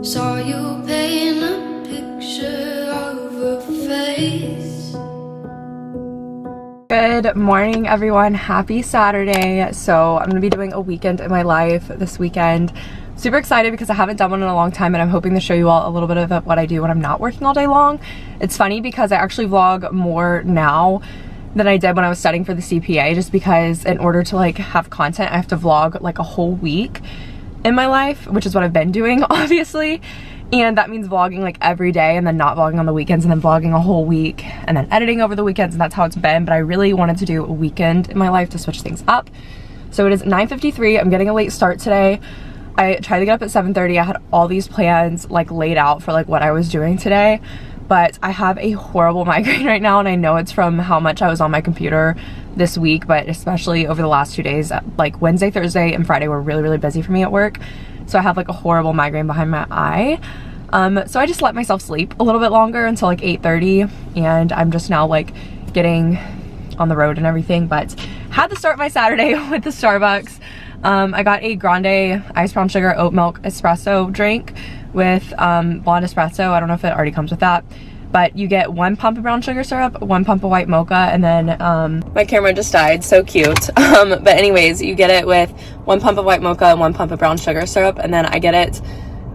Saw you paint a picture of a face. Good morning, everyone. Happy Saturday. So I'm gonna be doing a weekend in my life this weekend. Super excited because I haven't done one in a long time, and I'm hoping to show you all a little bit of what I do when I'm not working all day long. It's funny because I actually vlog more now than I did when I was studying for the CPA, just because in order to like have content, I have to vlog like a whole week in my life, which is what I've been doing, obviously. And that means vlogging like every day and then not vlogging on the weekends and then vlogging a whole week and then editing over the weekends, and that's how it's been. But I really wanted to do a weekend in my life to switch things up. So it is 9:53. I'm getting a late start today. I tried to get up at 7:30. I had all these plans like laid out for like what I was doing today, but I have a horrible migraine right now, and I know it's from how much I was on my computer this week, but especially over the last 2 days, like Wednesday, Thursday, and Friday were really busy for me at work. So I have like a horrible migraine behind my eye. So I just let myself sleep a little bit longer until like 8:30, and I'm just now like getting on the road and everything. But had to start my Saturday with the Starbucks. I got a grande iced brown sugar oat milk espresso drink with blonde espresso. I don't know if it already comes with that, but you get 1 pump of brown sugar syrup, 1 pump of white mocha, and then my camera just died, so cute. But anyways, you get it with 1 pump of white mocha and 1 pump of brown sugar syrup, and then I get it,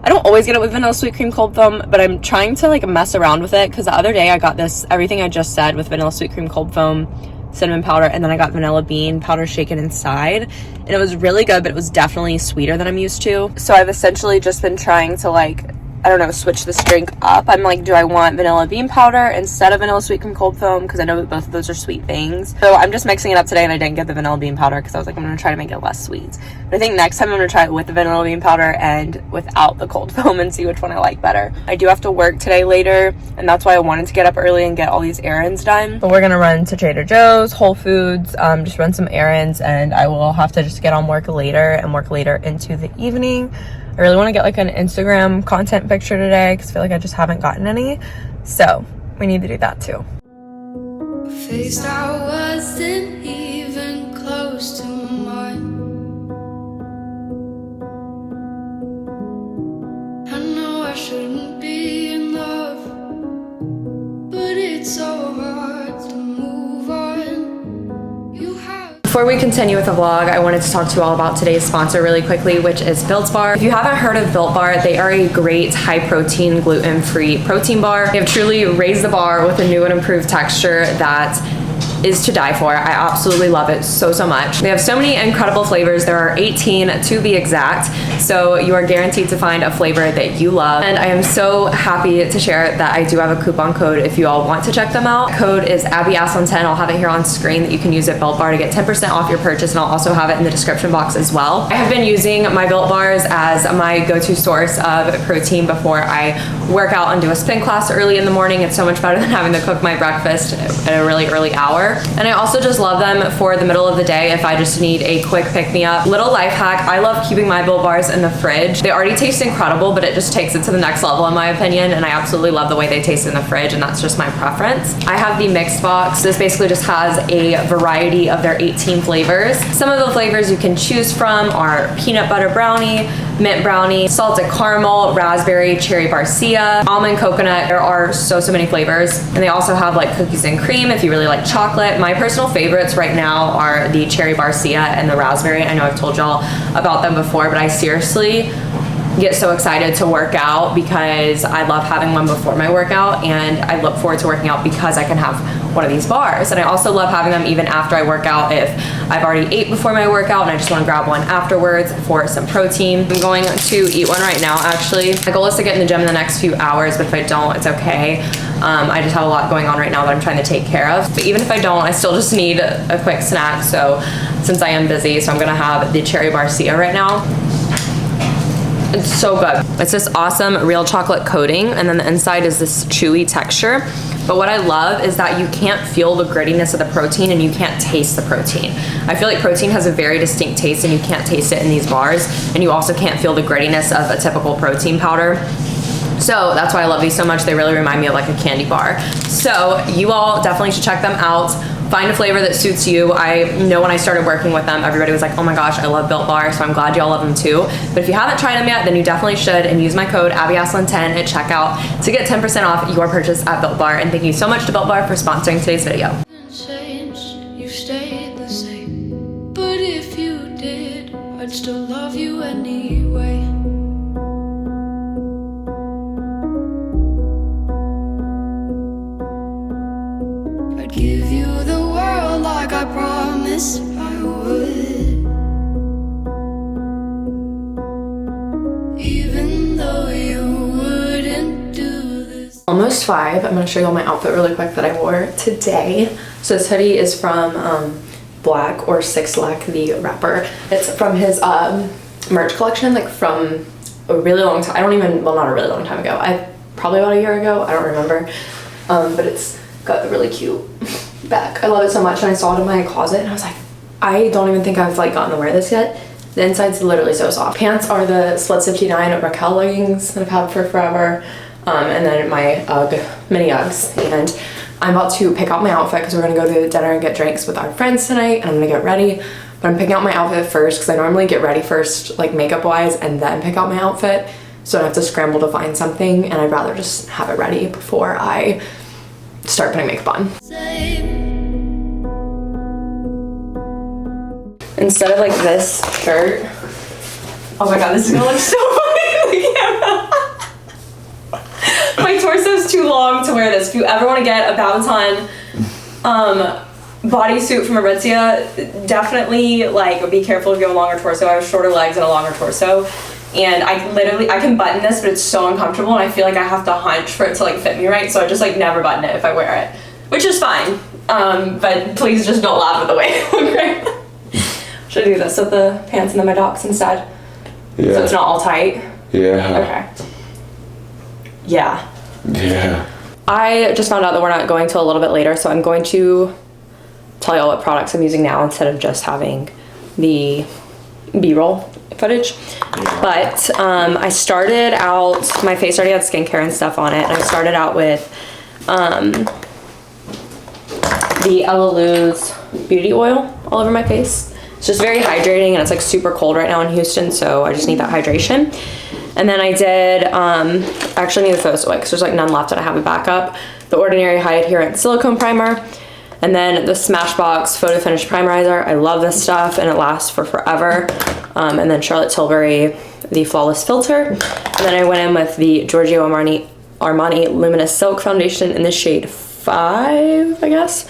I don't always get it with vanilla sweet cream cold foam, but I'm trying to like mess around with it, because the other day I got this, everything I just said, with vanilla sweet cream cold foam, cinnamon powder, and then I got vanilla bean powder shaken inside, and it was really good, but it was definitely sweeter than I'm used to. So I've essentially just been trying to like, I don't know, switch this drink up. I'm like, do I want vanilla bean powder instead of vanilla sweet cream cold foam? Because I know that both of those are sweet things. So I'm just mixing it up today, and I didn't get the vanilla bean powder because I was like, I'm going to try to make it less sweet. But I think next time I'm going to try it with the vanilla bean powder and without the cold foam and see which one I like better. I do have to work today later, and that's why I wanted to get up early and get all these errands done. But we're going to run to Trader Joe's, Whole Foods, just run some errands, and I will have to just get on work later and work later into the evening. I really want to get like an Instagram content picture today because I feel like I just haven't gotten any. So we need to do that too. Faced I wasn't even close to mine. I know I shouldn't be in love, but it's so hard to move on. You have. Before we continue with the vlog, I wanted to talk to you all about today's sponsor really quickly, which is Built Bar. If you haven't heard of Built Bar, they are a great high-protein, gluten-free protein bar. They have truly raised the bar with a new and improved texture that is to die for. I absolutely love it so much. They have so many incredible flavors. There are 18 to be exact, so you are guaranteed to find a flavor that you love. And I am so happy to share that I do have a coupon code if you all want to check them out. Code is Asselin10. I'll have it here on screen that you can use at Built Bar to get 10% off your purchase, and I'll also have it in the description box as well. I have been using my Built Bars as my go-to source of protein before I work out and do a spin class early in the morning. It's so much better than having to cook my breakfast at a really early hour. And I also just love them for the middle of the day if I just need a quick pick-me-up. Little life hack, I love keeping my Built Bars in the fridge. They already taste incredible, but it just takes it to the next level in my opinion, and I absolutely love the way they taste in the fridge, and that's just my preference. I have the mixed box. This basically just has a variety of their 18 flavors. Some of the flavors you can choose from are peanut butter brownie, mint brownie, salted caramel, raspberry, cherry barcia, almond coconut. There are so many flavors, and they also have like cookies and cream if you really like chocolate. My personal favorites right now are the cherry barcia and the raspberry. I know I've told y'all about them before, but I seriously get so excited to work out because I love having one before my workout, and I look forward to working out because I can have one of these bars. And I also love having them even after I work out if I've already ate before my workout and I just want to grab one afterwards for some protein. I'm going to eat one right now actually. My goal is to get in the gym in the next few hours, but if I don't, it's okay. I just have a lot going on right now that I'm trying to take care of. But even if I don't, I still just need a quick snack. So since I am busy, so I'm gonna have the cherry barcia right now. It's so good. It's this awesome real chocolate coating, and then the inside is this chewy texture. But what I love is that you can't feel the grittiness of the protein, and you can't taste the protein. I feel like protein has a very distinct taste, and you can't taste it in these bars, and you also can't feel the grittiness of a typical protein powder. So that's why I love these so much. They really remind me of like a candy bar. So you all definitely should check them out. find a flavor that suits you. I know when I started working with them, everybody was like, oh my gosh, I love Built Bar, so I'm glad y'all love them too. But if you haven't tried them yet, then you definitely should, and use my code ABBYASSELIN10 at checkout to get 10% off your purchase at Built Bar. And thank you so much to Built Bar for sponsoring today's video. You stayed the same, but if you did, I'd still love you anyway. I'd give you the world like I promised I would, even though you wouldn't do this. Almost 5. I'm gonna show you all my outfit really quick that I wore today. So this hoodie is from Black or Six Lack, the rapper. It's from his merch collection, like from a really long time. Well, not a really long time ago. Probably about a year ago. I don't remember. But it's got a really cute back. I love it so much, and I saw it in my closet, and I was like, I don't even think I've like gotten to wear this yet. The inside's literally so soft. Pants are the Split 59 Raquel leggings that I've had for forever. And then my mini Uggs. And I'm about to pick out my outfit because we're gonna go to dinner and get drinks with our friends tonight, and I'm gonna get ready. But I'm picking out my outfit first because I normally get ready first, like makeup wise, and then pick out my outfit. So I have to scramble to find something, and I'd rather just have it ready before I start putting makeup on. Instead of like this shirt, oh my god, this is gonna look so funny in the camera. My torso's too long to wear this. If you ever want to get a Babaton bodysuit from Aritzia, definitely like be careful if you have a longer torso. I have shorter legs and a longer torso, and I can button this, but it's so uncomfortable, and I feel like I have to hunch for it to like fit me right, so I just like never button it if I wear it, which is fine. But please just don't laugh at the way it looks right. Should I do this with the pants and then my docs instead? Yeah. So it's not all tight? Yeah. Okay. Yeah. Yeah. I just found out that we're not going till a little bit later, so I'm going to tell y'all what products I'm using now instead of just having the B-roll footage. But I started out, my face already had skincare and stuff on it, and I started out with the Ella Luz beauty oil all over my face. It's just very hydrating, and it's like super cold right now in Houston, so I just need that hydration. And then I did, I actually need to throw this away because there's like none left and I have a backup. The Ordinary High Adherent Silicone Primer. And then the Smashbox Photo Finish Primerizer. I love this stuff and it lasts for forever. And then Charlotte Tilbury, the Flawless Filter. And then I went in with the Giorgio Armani Luminous Silk Foundation in the shade 5, I guess.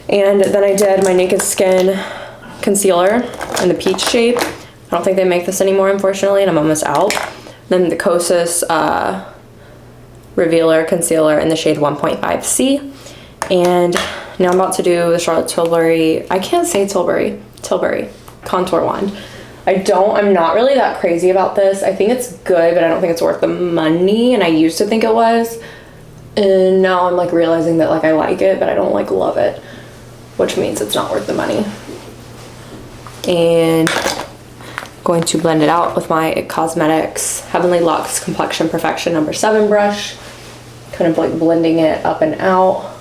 And then I did my Naked Skin concealer in the peach shade. I don't think they make this anymore, unfortunately, and I'm almost out. Then the Kosas Revealer Concealer in the shade 1.5C. And now I'm about to do the Charlotte Tilbury, I can't say Tilbury Contour Wand. I'm not really that crazy about this. I think it's good, but I don't think it's worth the money, and I used to think it was. And now I'm like realizing that like I like it, but I don't like love it, which means it's not worth the money. And going to blend it out with my IT Cosmetics Heavenly Luxe Complexion Perfection No. 7 brush. Kind of like blending it up and out.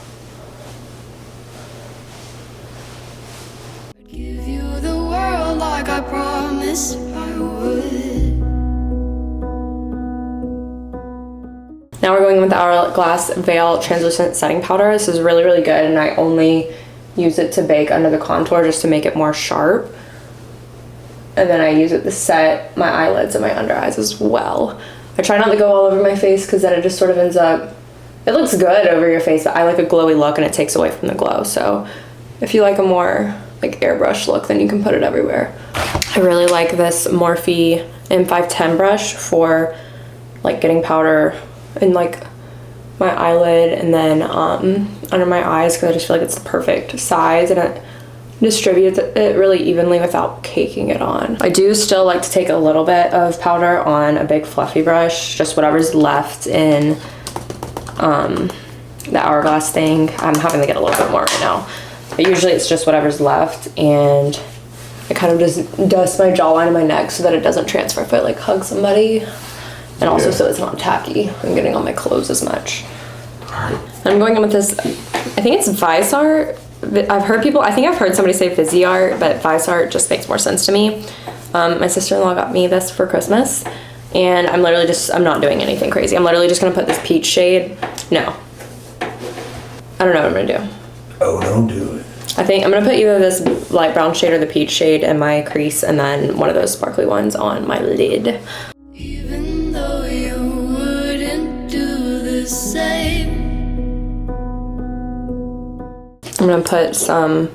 I'd give you the world like I promised I would. Now we're going with the Hourglass Veil Translucent Setting Powder. This is really, really good, and I only use it to bake under the contour just to make it more sharp. And then I use it to set my eyelids and my under eyes as well. I try not to go all over my face because then it just sort of ends up, it looks good over your face, but I like a glowy look and it takes away from the glow. So if you like a more like airbrush look, then you can put it everywhere. I really like this Morphe M510 brush for like getting powder in like my eyelid and then under my eyes, because I just feel like it's the perfect size and it distributes it really evenly without caking it on. I do still like to take a little bit of powder on a big fluffy brush, just whatever's left in the Hourglass thing. I'm having to get a little bit more right now, but usually it's just whatever's left, and I kind of just dust my jawline and my neck so that it doesn't transfer if I like hug somebody, and also so it's not tacky and getting on my clothes as much. I'm going in with this, I think it's Visart I've heard people, I think I've heard somebody say Viseart, but Viseart just makes more sense to me. My sister-in-law got me this for Christmas, and I'm literally just, I'm not doing anything crazy. I'm literally just gonna put this peach shade. No. I don't know what I'm gonna do. Oh, don't do it. I think I'm gonna put either this light brown shade or the peach shade in my crease, and then one of those sparkly ones on my lid. Even though you wouldn't do the same. I'm gonna put some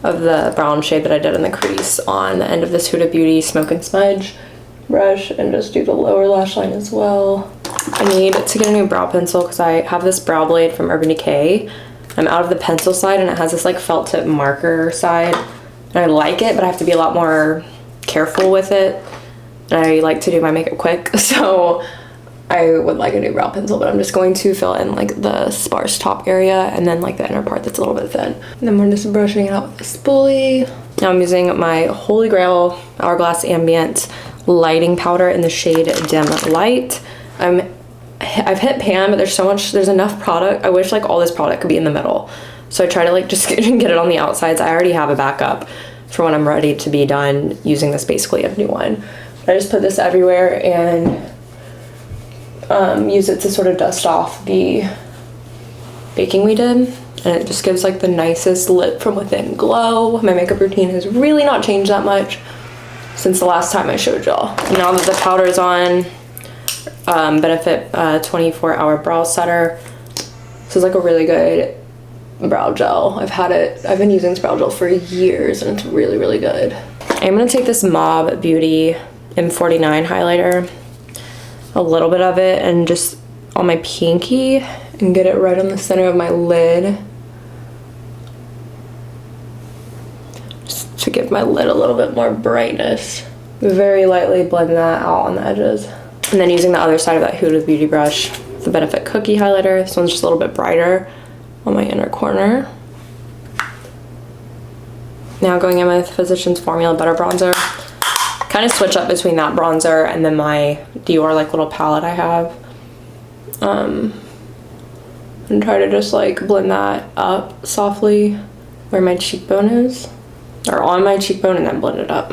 of the brown shade that I did in the crease on the end of this Huda Beauty Smoke and Smudge brush and just do the lower lash line as well. I need to get a new brow pencil because I have this brow blade from Urban Decay. I'm out of the pencil side and it has this like felt tip marker side. And I like it, but I have to be a lot more careful with it. And I like to do my makeup quick, so I would like a new brow pencil, but I'm just going to fill in like the sparse top area and then like the inner part that's a little bit thin. And then we're just brushing it out with the spoolie. Now I'm using my Holy Grail Hourglass Ambient lighting powder in the shade Dim Light. I've hit pan, but there's enough product. I wish like all this product could be in the middle. So I try to like just get it on the outsides. I already have a backup for when I'm ready to be done using this, basically a new one. I just put this everywhere and use it to sort of dust off the baking we did, and it just gives like the nicest lit from within glow. My makeup routine has really not changed that much since the last time I showed y'all. Now that the powder is on, Benefit 24-hour brow setter. This is like a really good brow gel. I've been using this brow gel for years and it's really, really good. I'm gonna take this Mob Beauty M49 highlighter, a little bit of it, and just on my pinky and get it right on the center of my lid, just to give my lid a little bit more brightness. Very lightly blend that out on the edges. And then using the other side of that Huda Beauty brush, the Benefit Cookie highlighter. This one's just a little bit brighter on my inner corner. Now going in with Physicians Formula Butter Bronzer. Kind of switch up between that bronzer and then my Dior like little palette I have. And try to just like blend that up softly where my cheekbone is, or on my cheekbone, and then blend it up.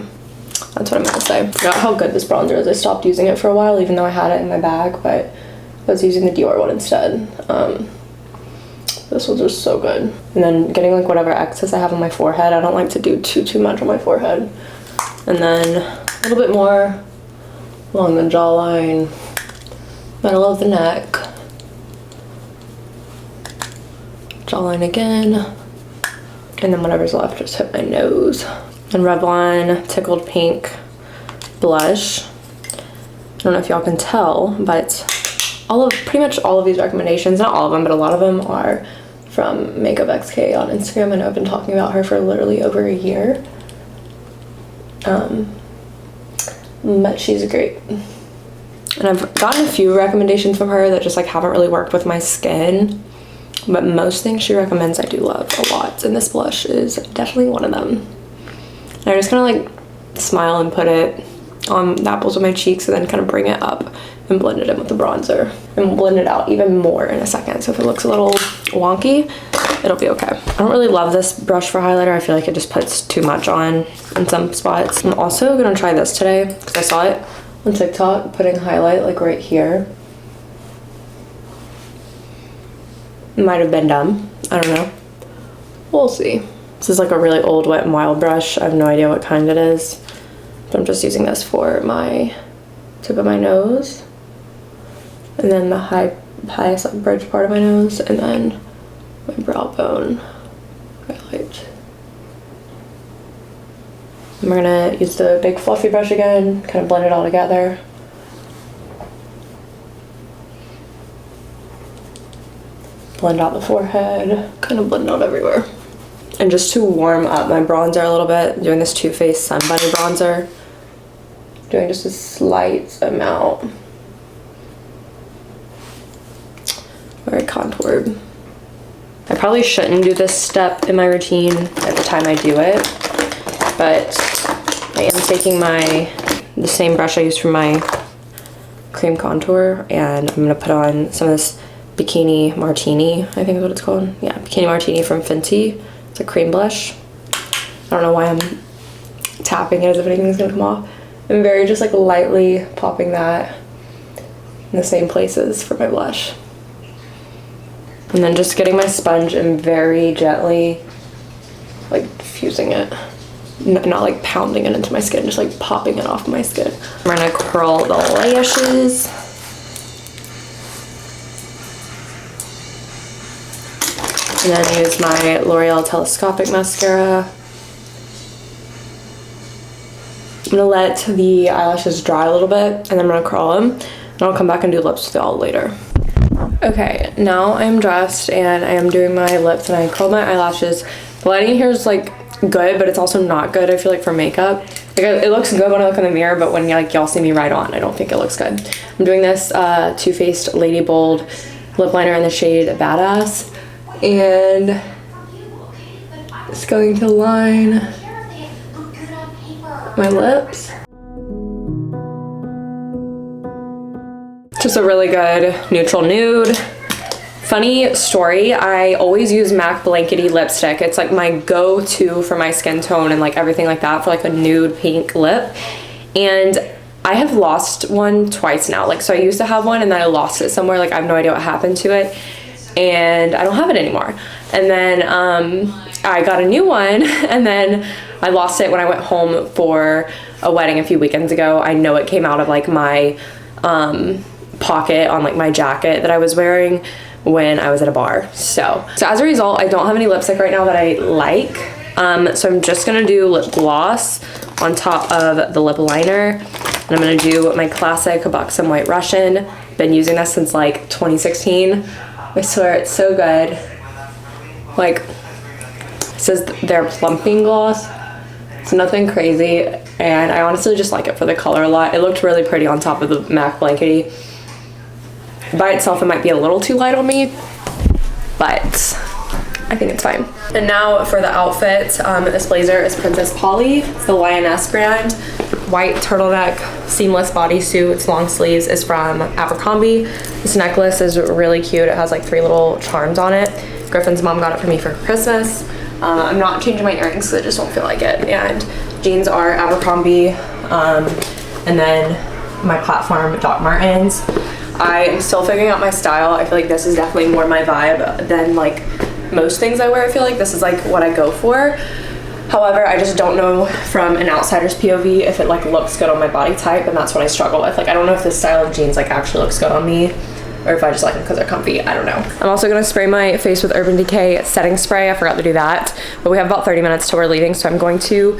That's what I'm gonna say. I forgot how good this bronzer is. I stopped using it for a while even though I had it in my bag, but I was using the Dior one instead. This one's just so good. And then getting like whatever excess I have on my forehead. I don't like to do too much on my forehead. And then a little bit more along the jawline, middle of the neck, jawline again, and then whatever's left, just hit my nose. And Revlon Tickled Pink blush. I don't know if y'all can tell, but pretty much all of these recommendations, not all of them, but a lot of them are from Makeup XK on Instagram. I know I've been talking about her for literally over a year. But she's great. And I've gotten a few recommendations from her that just like haven't really worked with my skin, but most things she recommends I do love a lot, and this blush is definitely one of them. And I just kind of like smile and put it on the apples of my cheeks and then kind of bring it up and blend it in with the bronzer, and we'll blend it out even more in a second. So if it looks a little wonky, it'll be okay. I don't really love this brush for highlighter. I feel like it just puts too much on in some spots. I'm also gonna try this today because I saw it on TikTok, putting highlight like right here. It might have been dumb, I don't know. We'll see. This is like a really old Wet n Wild brush. I have no idea what kind it is, but I'm just using this for my tip of my nose, and then the highest like bridge part of my nose, and then my brow bone highlight. And we're gonna use the big fluffy brush again, kind of blend it all together. Blend out the forehead, kind of blend out everywhere. And just to warm up my bronzer a little bit, doing this Too Faced Sun Bunny bronzer. Doing just a slight amount. Very contoured. I probably shouldn't do this step in my routine at the time I do it, but I am taking the same brush I used for my cream contour, and I'm gonna put on some of this Bikini Martini, I think is what it's called. Yeah, Bikini Martini from Fenty. It's a cream blush. I don't know why I'm tapping it as if anything's gonna come off. I'm very just like lightly popping that in the same places for my blush. And then just getting my sponge and very gently like diffusing it. Not like pounding it into my skin, just like popping it off my skin. I'm gonna curl the lashes. And then use my L'Oreal Telescopic Mascara. I'm gonna let the eyelashes dry a little bit and then I'm gonna curl them. And I'll come back and do lips with y'all later. Okay, now I'm dressed and I am doing my lips and I curled my eyelashes. The lighting here is like good, but it's also not good, I feel like, for makeup. Like, it looks good when I look in the mirror, but when y'all see me right on, I don't think it looks good. I'm doing this Too Faced Lady Bold lip liner in the shade Badass. And it's going to line my lips. Just a really good neutral nude. Funny story, I always use MAC Blankety lipstick. It's like my go-to for my skin tone and like everything like that for like a nude pink lip. And I have lost one twice now. Like, so I used to have one and then I lost it somewhere. Like, I have no idea what happened to it. And I don't have it anymore. And then I got a new one and then I lost it when I went home for a wedding a few weekends ago. I know it came out of like my pocket on like my jacket that I was wearing when I was at a bar. So as a result, I don't have any lipstick right now that I like. So I'm just gonna do lip gloss on top of the lip liner. And I'm gonna do my classic Buxom White Russian. Been using this since like 2016. I swear it's so good. Like, it says they're plumping gloss. It's nothing crazy, and I honestly just like it for the color a lot. It looked really pretty on top of the MAC Blankety. By itself, it might be a little too light on me, but I think it's fine. And now for the outfit, this blazer is Princess Polly. It's the Lioness brand. White turtleneck, seamless bodysuit. It's long sleeves. Is from Abercrombie. This necklace is really cute. It has like 3 little charms on it. Griffin's mom got it for me for Christmas. I'm not changing my earrings because I just don't feel like it. And jeans are Abercrombie, and then my platform Doc Martens. I am still figuring out my style. I feel like this is definitely more my vibe than like most things I wear. I feel like this is like what I go for. However, I just don't know from an outsider's POV if it like looks good on my body type, and that's what I struggle with. Like, I don't know if this style of jeans like actually looks good on me, or if I just like them because they're comfy. I don't know. I'm also gonna spray my face with Urban Decay setting spray. I forgot to do that, but we have about 30 minutes till we're leaving, so I'm going to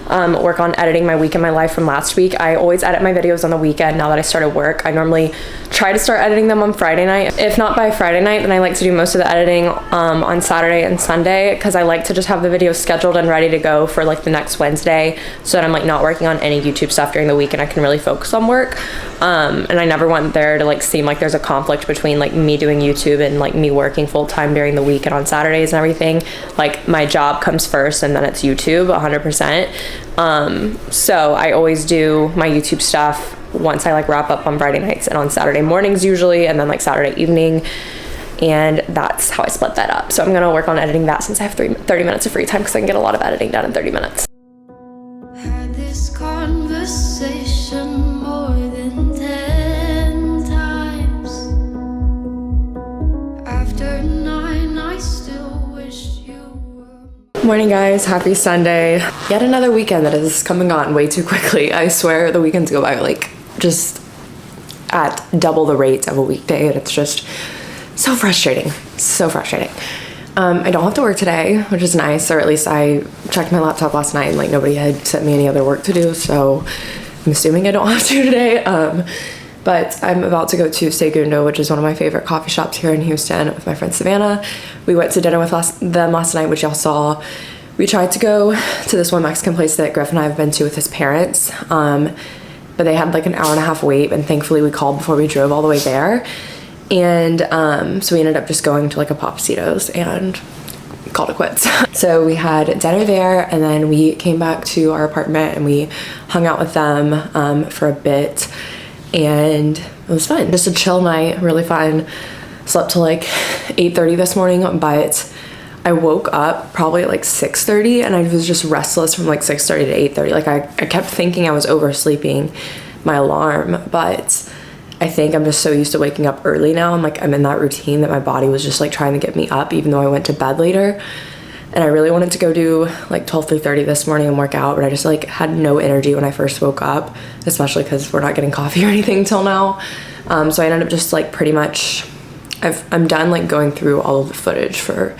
work on editing my week in my life from last week. I always edit my videos on the weekend now that I started work. I normally try to start editing them on Friday night. If not by Friday night, then I like to do most of the editing on Saturday and Sunday, because I like to just have the videos scheduled and ready to go for like the next Wednesday, so that I'm like not working on any YouTube stuff during the week and I can really focus on work. And I never want there to like seem like there's a conflict between like me doing YouTube and like me working full-time during the week and on Saturdays and everything. Like, my job comes first and then it's YouTube 100%. So I always do my YouTube stuff once I like wrap up on Friday nights and on Saturday mornings usually, and then like Saturday evening, and that's how I split that up. So I'm gonna work on editing that since I have 30 minutes of free time, because I can get a lot of editing done in 30 minutes. Had this conversation more than 10 times. After 9, I still wish you were. Morning guys, happy Sunday. Yet another weekend that is coming on way too quickly. I swear the weekends go by like just at double the rate of a weekday, and it's just so frustrating, so frustrating. I don't have to work today, which is nice, or at least I checked my laptop last night and like nobody had sent me any other work to do, so I'm assuming I don't have to today. But I'm about to go to Segundo, which is one of my favorite coffee shops here in Houston, with my friend Savannah. We went to dinner with them last night, which y'all saw. We tried to go to this one Mexican place that Griff and I have been to with his parents, but they had like an hour-and-a-half wait, and thankfully we called before we drove all the way there. And so we ended up just going to like a Papacitos and called it quits. So we had dinner there, and then we came back to our apartment and we hung out with them for a bit, and it was fun. Just a chill night, really fun. Slept till like 8:30 this morning, but I woke up probably at like 6:30 and I was just restless from like 6:30 to 8:30. Like I kept thinking I was oversleeping my alarm, but I think I'm just so used to waking up early now. I'm in that routine that my body was just like trying to get me up even though I went to bed later. And I really wanted to go do like 12 through 30 this morning and work out, but I just like had no energy when I first woke up, especially because we're not getting coffee or anything till now. So I ended up just like pretty much, I'm done like going through all of the footage for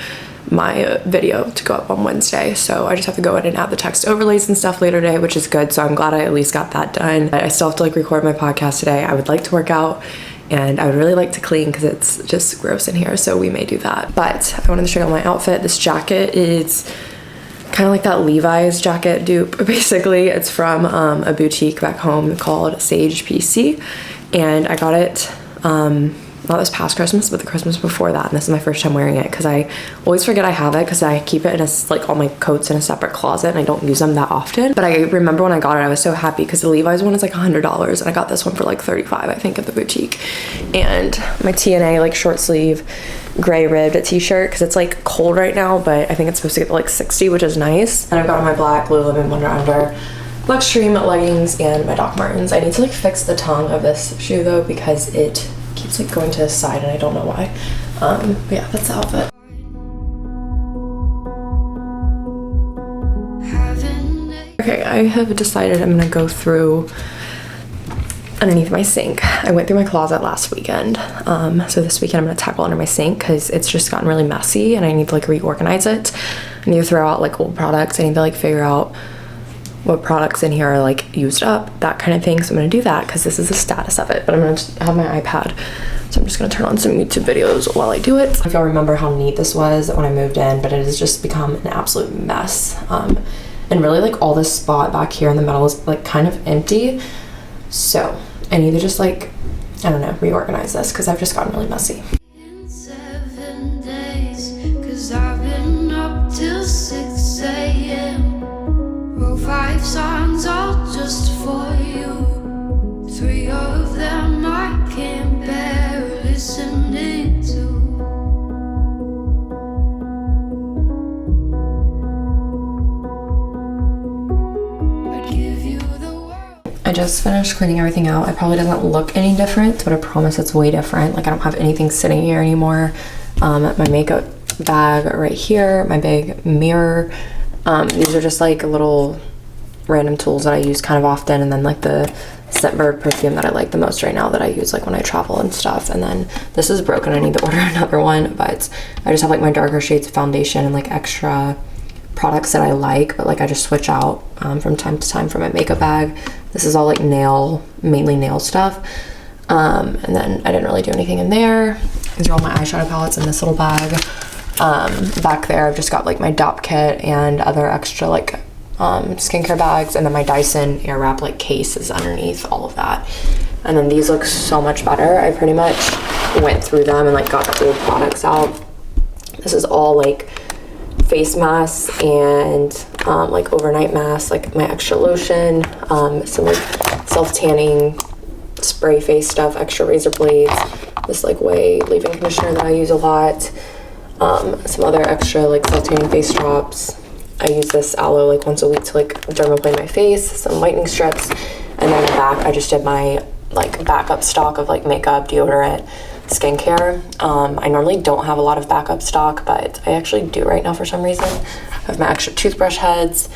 my video to go up on Wednesday. So I just have to go in and add the text overlays and stuff later today, which is good. So I'm glad I at least got that done. I still have to like record my podcast today. I would like to work out and I would really like to clean because it's just gross in here. So we may do that. But I wanted to show you all my outfit. This jacket is kind of like that Levi's jacket dupe. Basically, it's from a boutique back home called Sage PC. And I got it not this past Christmas, but the Christmas before that, and this is my first time wearing it because I always forget I have it because I keep it in like all my coats in a separate closet and I don't use them that often. But I remember when I got it, I was so happy because the Levi's one is like $100 and I got this one for like $35, I think, at the boutique. And my TNA like short sleeve gray ribbed t-shirt because it's like cold right now, but I think it's supposed to get to like 60, which is nice. And I've got on my black Lululemon Under Luxtreme leggings and my Doc Martens. I need to like fix the tongue of this shoe though because it keeps like going to the side and I don't know why. But yeah, that's the outfit. Okay, I have decided I'm gonna go through underneath my sink. I went through my closet last weekend. So this weekend I'm gonna tackle under my sink because it's just gotten really messy and I need to like reorganize it. I need to throw out like old products. I need to like figure out what products in here are like used up, that kind of thing. So I'm gonna do that because this is the status of it. But I'm gonna have my iPad, so I'm just gonna turn on some YouTube videos while I do it. If y'all remember how neat this was when I moved in, but it has just become an absolute mess. And really like all this spot back here in the middle is like kind of empty. So I need to just like, I don't know, reorganize this because I've just gotten really messy. In 7 days, 'cause I've been up till 6 a.m. Wrote 5 songs all just for you. 3 of them I can't bear listening to. I'd give you the world. I just finished cleaning everything out. It probably doesn't look any different, but I promise it's way different. Like I don't have anything sitting here anymore. My makeup bag right here, my big mirror. These are just like little random tools that I use kind of often, and then like the Scentbird perfume that I like the most right now that I use like when I travel and stuff. And then this is broken, I need to order another one, but I just have like my darker shades of foundation and like extra products that I like, but like I just switch out from time to time from my makeup bag. This is all like mainly nail stuff. And then I didn't really do anything in there. These are all my eyeshadow palettes in this little bag. Back there I've just got like my DOP kit and other extra like skincare bags, and then my Dyson Airwrap like case is underneath all of that. And then these look so much better. I pretty much went through them and like got the old products out. This is all like face masks and like overnight masks, like my extra lotion, some like self-tanning spray face stuff, extra razor blades, this like Way leave-in conditioner that I use a lot, some other extra like self-tanning face drops. I use this aloe like once a week to like dermaplane my face, some whitening strips, and then in the back I just did my like backup stock of like makeup, deodorant, skincare. I normally don't have a lot of backup stock, but I actually do right now for some reason. I have my extra toothbrush heads,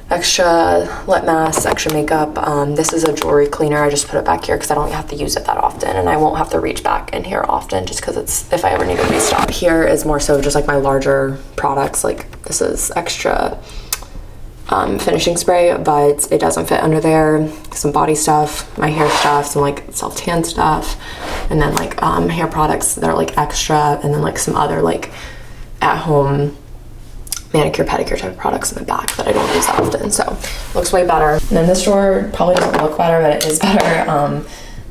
extra lip masks, extra makeup. This is a jewelry cleaner. I just put it back here because I don't have to use it that often, and I won't have to reach back in here often just because it's, if I ever need to restock. Here is more so just like my larger products. Like this is extra finishing spray, but it doesn't fit under there. Some body stuff, my hair stuff, some like self-tan stuff, and then like hair products that are like extra, and then like some other like at-home manicure pedicure type of products in the back that I don't use that often. So looks way better. And then this drawer probably doesn't look better, but it is better.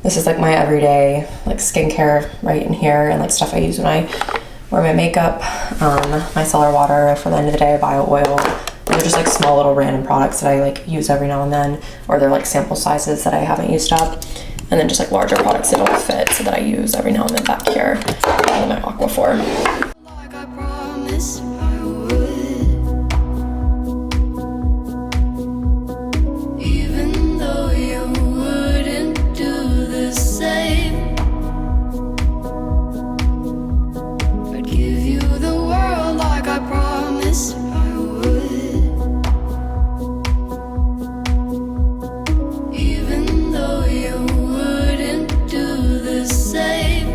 This is like my everyday like skincare right in here, and like stuff I use when I wear my makeup. My cellar water for the end of the day, bio oil. They're just like small little random products that I like use every now and then, or they're like sample sizes that I haven't used up. And then just like larger products that don't fit, so that I use every now and then back here in my Aquaphor. Like I promised promise I would. Even though you wouldn't do the same, I'd give you the world like I promised I would. Even though you wouldn't do the same.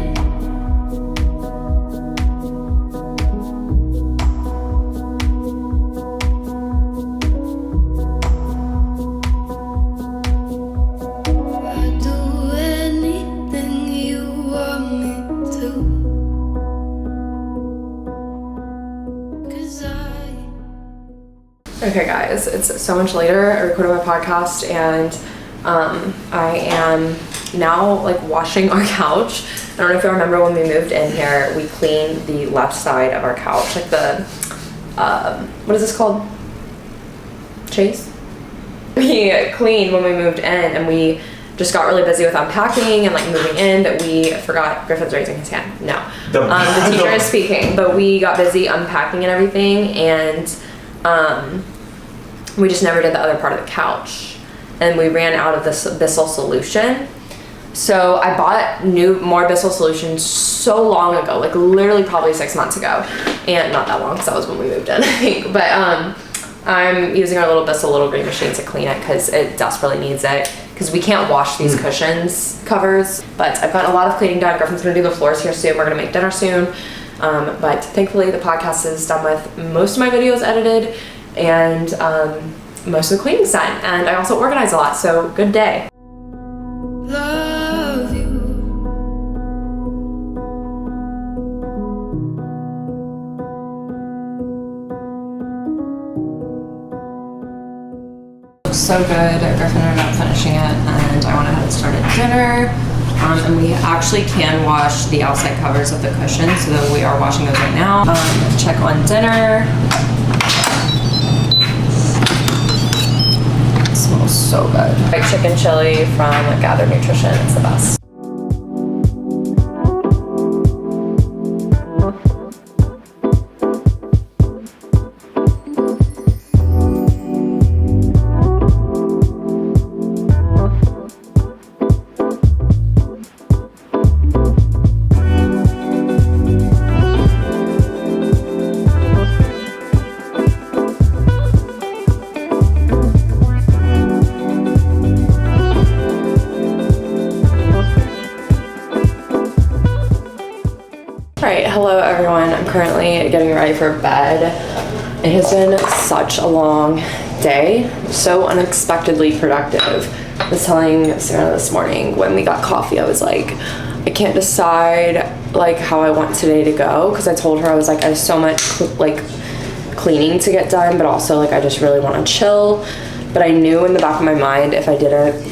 I'd do anything you want me to. 'Cause Okay guys, it's so much later. I recorded my podcast and I am now like washing our couch. I don't know if you remember when we moved in here, we cleaned the left side of our couch, like the, what is this called? Chase? We cleaned when we moved in and we just got really busy with unpacking and like moving in that we forgot. Griffin's raising his hand. No. The teacher is speaking, but we got busy unpacking and everything, and we just never did the other part of the couch, and we ran out of this Bissell solution. So I bought more Bissell solution so long ago, like literally probably 6 months ago, and not that long because that was when we moved in, I think. But I'm using our little Bissell little green machine to clean it because it desperately needs it, because we can't wash these cushions covers. But I've got a lot of cleaning done. Griffin's gonna do the floors here soon. We're gonna make dinner soon. But thankfully the podcast is done with most of my videos edited and most of the cleaning's done. And I also organize a lot, so good day. love you. So good. Griffin ended up finishing it, and I went ahead and started dinner. And we actually can wash the outside covers of the cushions, so that we are washing those right now. Check on dinner. It smells so good. Like chicken chili from Gather Nutrition. It's the best. Alright, hello everyone. I'm currently getting ready for bed. It has been such a long day, so unexpectedly productive. I was telling Sarah this morning when we got coffee, I was like, I can't decide like how I want today to go, because I told her I was like, I have so much like cleaning to get done, but also like I just really want to chill. But I knew in the back of my mind, if I didn't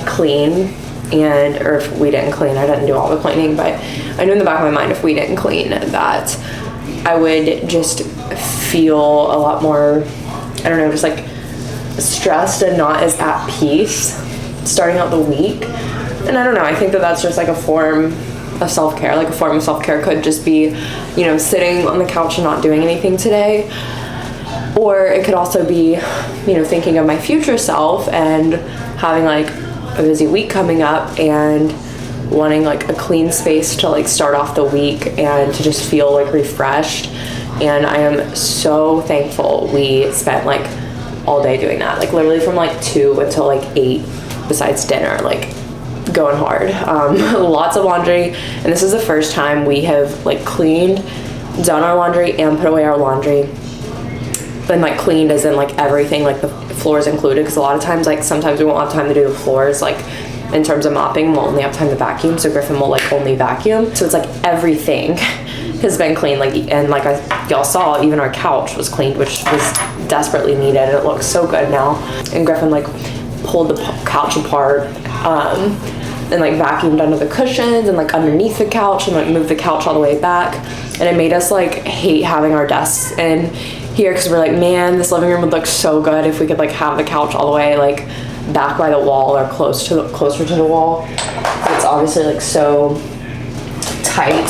clean or if we didn't clean, I didn't do all the cleaning, but I knew in the back of my mind if we didn't clean that I would just feel a lot more, I don't know, just like stressed and not as at peace starting out the week. And I don't know, I think that that's just like a form of self-care. Like a form of self-care could just be, you know, sitting on the couch and not doing anything today. Or it could also be, you know, thinking of my future self and having like a busy week coming up and wanting like a clean space to like start off the week and to just feel like refreshed. And I am so thankful we spent like all day doing that, like literally from like 2 until like 8, besides dinner, like going hard. Lots of laundry, and this is the first time we have like cleaned, done our laundry and put away our laundry. And like cleaned as in like everything, like the floors included, because a lot of times, like sometimes we won't have time to do the floors, like in terms of mopping we'll only have time to vacuum, so Griffin will like only vacuum, so it's like everything has been cleaned, like, and like y'all saw, even our couch was cleaned, which was desperately needed, and it looks so good now. And Griffin like pulled the couch apart and like vacuumed under the cushions and like underneath the couch and like moved the couch all the way back, and it made us like hate having our desks in here, because we're like, man, this living room would look so good if we could like have the couch all the way like back by the wall or closer to the wall. It's obviously like so tight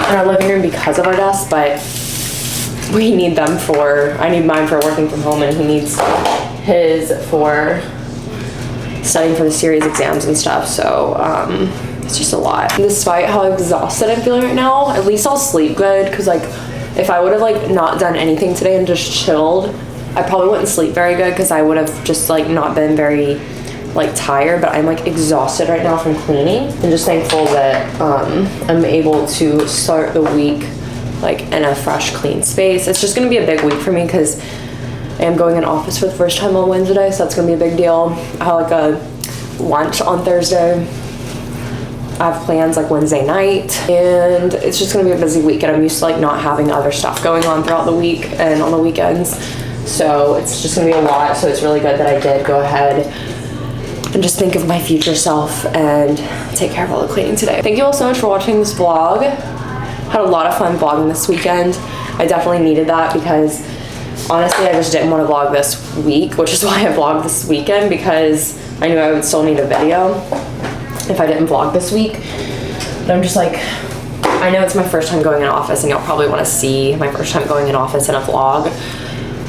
in our living room because of our desk, but we need them for, I need mine for working from home, and he needs his for studying for the series exams and stuff. So it's just a lot. Despite how exhausted I'm feeling right now, at least I'll sleep good, because like if I would have like not done anything today and just chilled, I probably wouldn't sleep very good, because I would have just like not been very like tired. But I'm like exhausted right now from cleaning, and just thankful that I'm able to start the week like in a fresh, clean space. It's just gonna be a big week for me, because I am going in office for the first time on Wednesday, so that's gonna be a big deal. I have like a lunch on Thursday. I have plans like Wednesday night, and it's just gonna be a busy week, and I'm used to like not having other stuff going on throughout the week and on the weekends. So it's just gonna be a lot, so it's really good that I did go ahead and just think of my future self and take care of all the cleaning today. Thank you all so much for watching this vlog. Had a lot of fun vlogging this weekend. I definitely needed that, because honestly I just didn't want to vlog this week, which is why I vlogged this weekend, because I knew I would still need a video if I didn't vlog this week. But I'm just like, I know it's my first time going in office, and you'll probably want to see my first time going in office in a vlog,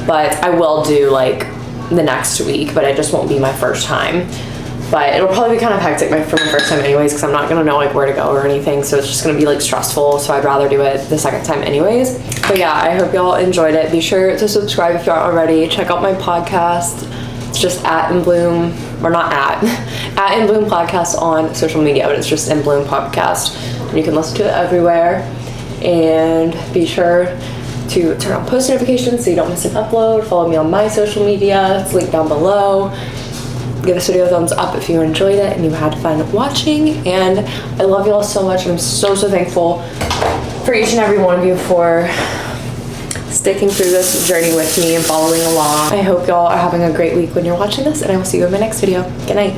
but I will do like the next week, but it just won't be my first time. But it'll probably be kind of hectic for my first time anyways, because I'm not gonna know like where to go or anything, so it's just gonna be like stressful, so I'd rather do it the second time anyways. But yeah, I hope y'all enjoyed it. Be sure to subscribe if you aren't already. Check out my podcast. It's just @In Bloom, or not @In Bloom podcast on social media, but it's just In Bloom podcast, and you can listen to it everywhere. And be sure to turn on post notifications so you don't miss an upload. Follow me on my social media, it's linked down below. Give this video a thumbs up if you enjoyed it and you had fun watching, and I love you all so much, and I'm so thankful for each and every one of you for sticking through this journey with me and following along. I hope y'all are having a great week when you're watching this, and I will see you in my next video. Good night.